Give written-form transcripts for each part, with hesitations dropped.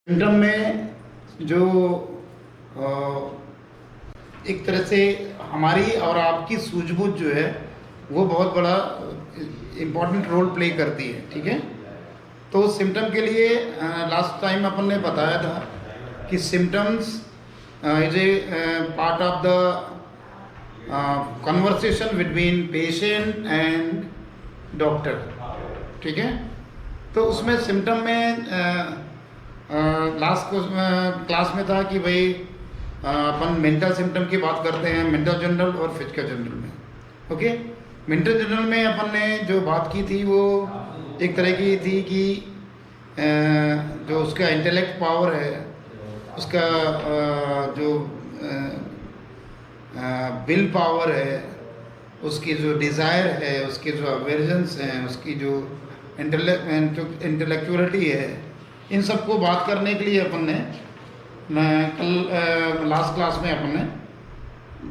Symptom में जो एक तरह से हमारी और आपकी सूझबूझ जो है वो बहुत बड़ा इम्पॉर्टेंट रोल प्ले करती है। ठीक है, तो सिम्टम के लिए लास्ट टाइम अपन ने बताया था कि symptoms is a part of the conversation between patient and doctor. ठीक है, तो उसमें सिम्टम में लास्ट क्लास में था कि भाई अपन मेंटल सिम्टम की बात करते हैं, मेंटल जनरल और फिजिकल जनरल में। ओके, मेंटल जनरल में अपन ने जो बात की थी वो एक तरह की थी कि जो उसका इंटेलेक्ट पावर है, उसका जो विल पावर है, उसकी जो डिज़ायर है, उसके जो अवेर्जेंस हैं, उसकी जो इंटेलेक्चुअलिटी है, इन सब को बात करने के लिए अपन ने कल लास्ट क्लास में अपन ने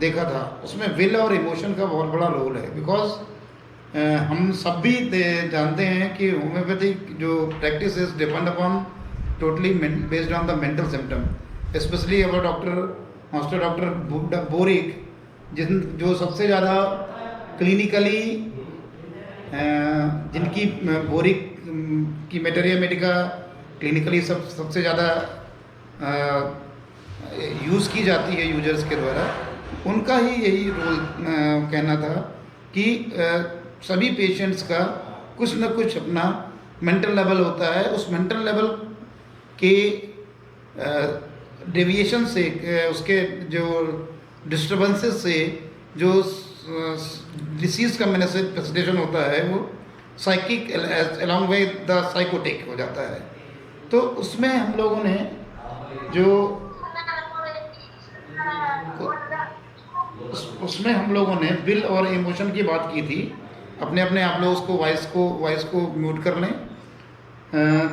देखा था। उसमें विल और इमोशन का बहुत बड़ा रोल है। बिकॉज हम सब भी जानते हैं कि होम्योपैथिक जो practice is depend upon totally based on the mental symptom, specially our master doctor boric, जो सबसे ज़्यादा क्लिनिकली जिनकी बोरिक की मेटेरिया मेडिका क्लिनिकली सबसे ज़्यादा यूज़ की जाती है यूजर्स के द्वारा, उनका ही यही रोल कहना था कि सभी पेशेंट्स का कुछ न कुछ अपना मेंटल लेवल होता है। उस मेंटल लेवल के डेविएशन से, उसके जो डिस्टर्बेंसेस से जो डिसीज़ का मैनिफेस्टेशन होता है वो psychic along with the psychotic हो जाता है। तो उसमें हम लोगों ने उसमें हम लोगों ने विल और इमोशन की बात की थी। अपने अपने आप लोग उसको वॉइस को म्यूट कर लें।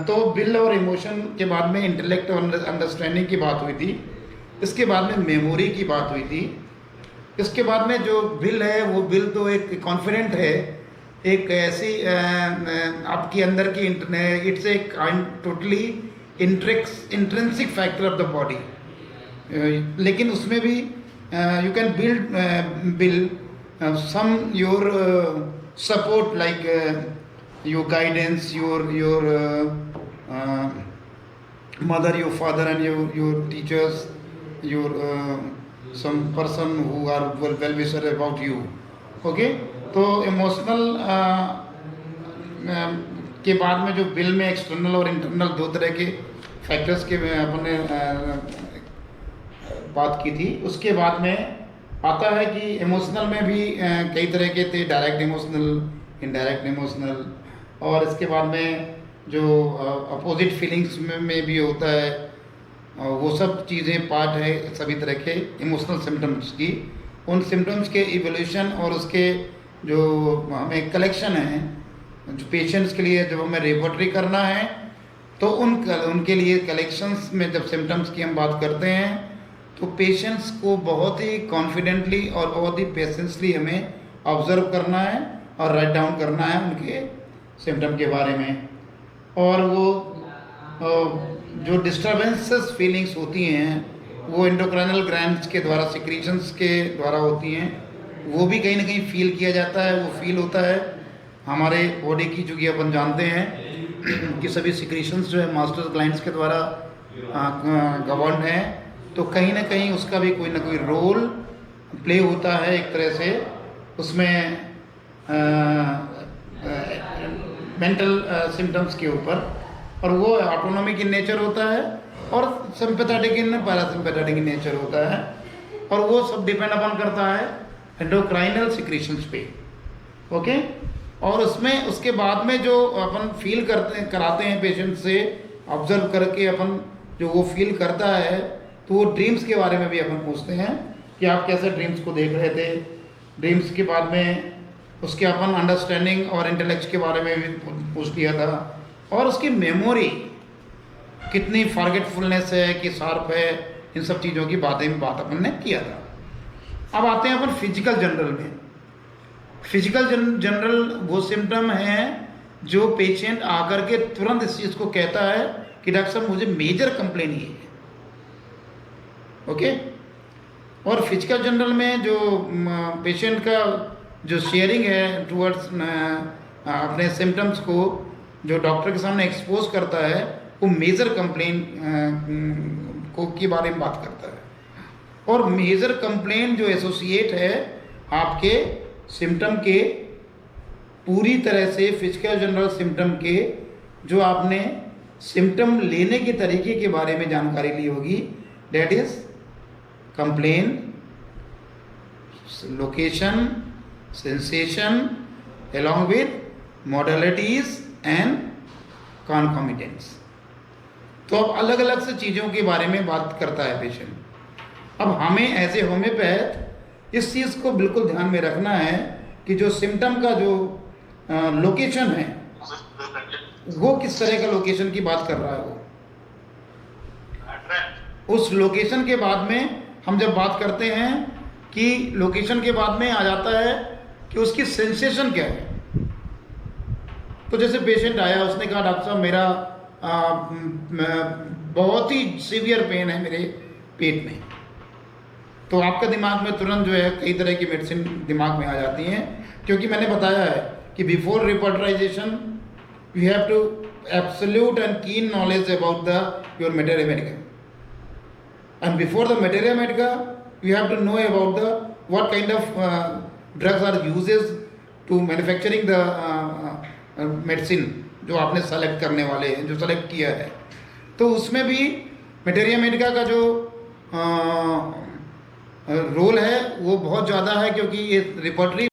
तो विल और इमोशन के बाद में इंटेलेक्ट और अंडरस्टैंडिंग की बात हुई थी। इसके बाद में मेमोरी की बात हुई थी। इसके बाद में जो विल है वो विल तो एक कॉन्फिडेंट है, एक ऐसी आपके अंदर की it's a totally intrinsic factor of the body. लेकिन उसमें भी you can build some your support like your guidance, your mother, your father and your teachers, your some person who are well wisher about you. Okay, तो emotional के बाद में जो bill में external और इंटरनल दो तरह के फैक्टर्स के अपन ने बात की थी। उसके बाद में आता है कि इमोशनल में भी कई तरह के थे, डायरेक्ट इमोशनल, इनडायरेक्ट इमोशनल, और इसके बाद में जो अपोजिट फीलिंग्स में भी होता है, वो सब चीज़ें पार्ट है सभी तरह के इमोशनल सिम्टम्स की। उन सिम्टम्स के इवोल्यूशन और उसके जो हमें कलेक्शन है, जो पेशेंट्स के लिए जब हमें रिपोर्टरी करना है, तो उनके लिए कलेक्शंस में जब सिम्टम्स की हम बात करते हैं तो पेशेंट्स को बहुत ही कॉन्फिडेंटली और बहुत ही पेशेंसली हमें ऑब्जर्व करना है और राइट डाउन करना है उनके सिम्टम के बारे में। और वो जो डिस्टर्बेंसेस फीलिंग्स होती हैं वो एंडोक्राइनल ग्लैंड्स के द्वारा, सिक्रीशंस के द्वारा होती हैं, वो भी कहीं ना कहीं फील किया जाता है। वो फील होता है हमारे बॉडी की, जो कि अपन जानते हैं कि सभी सिक्रीशंस जो है मास्टर ग्लैंड्स के द्वारा गवर्न्ड हैं, तो कहीं ना कहीं उसका भी कोई ना कोई रोल प्ले होता है एक तरह से उसमें मेंटल सिम्टम्स के ऊपर। और वो ऑटोनॉमिक इन नेचर होता है और sympathetic in parasympathetic in nature होता है, और वो सब डिपेंड अपॉन करता है एंडोक्राइनल सिक्रीशंस पे। ओके, और उसमें उसके बाद में जो अपन फील कराते हैं पेशेंट से, ऑब्जर्व करके अपन जो वो फील करता है, तो वो ड्रीम्स के बारे में भी अपन पूछते हैं कि आप कैसे ड्रीम्स को देख रहे थे। ड्रीम्स के बाद में उसके अपन अंडरस्टैंडिंग और इंटेलेक्ट के बारे में भी पूछ लिया था, और उसकी मेमोरी कितनी फॉरगेटफुलनेस है कि शार्प है, इन सब चीज़ों की बात अपन ने किया था। अब आते हैं अपन फिजिकल जनरल में। फिजिकल जनरल वो सिम्टम हैं जो पेशेंट आकर के तुरंत इस चीज़ को कहता है कि डॉक्टर साहब मुझे मेजर कंप्लेन ये है, ओके। और फिजिकल जनरल में जो पेशेंट का जो शेयरिंग है टूवर्ड्स अपने सिम्टम्स को जो डॉक्टर के सामने एक्सपोज करता है, वो मेजर कंप्लेन को के बारे में बात करता है। और मेजर कंप्लेन जो एसोसिएट है आपके सिम्टम के पूरी तरह से फिजिकल जनरल सिम्टम के, जो आपने सिम्टम लेने के तरीके के बारे में जानकारी ली होगी, that is complain, location, sensation along with modalities and concomitants। तो अब अलग अलग से चीज़ों के बारे में बात करता है पेशेंट। अब हमें एज ए होम्योपैथ इस चीज़ को बिल्कुल ध्यान में रखना है कि जो सिम्टम का जो लोकेशन है वो किस तरह का लोकेशन की बात कर रहा है वो। उस लोकेशन के बाद में हम जब बात करते हैं कि लोकेशन के बाद में आ जाता है कि उसकी सेंसेशन क्या है। तो जैसे पेशेंट आया, उसने कहा डॉक्टर साहब मेरा बहुत ही सीवियर पेन है मेरे पेट में, तो आपका दिमाग में तुरंत जो है कई तरह की मेडिसिन दिमाग में आ जाती हैं, क्योंकि मैंने बताया है कि before repertorization you have to absolute and keen knowledge about the your materia medica, and before the materia medica you have to know about the what kind of drugs are uses to manufacturing the medicine जो आपने select करने वाले हैं, जो select किया है। तो उसमें भी materia medica का जो रोल है वो बहुत ज़्यादा है, क्योंकि ये रिपर्टरी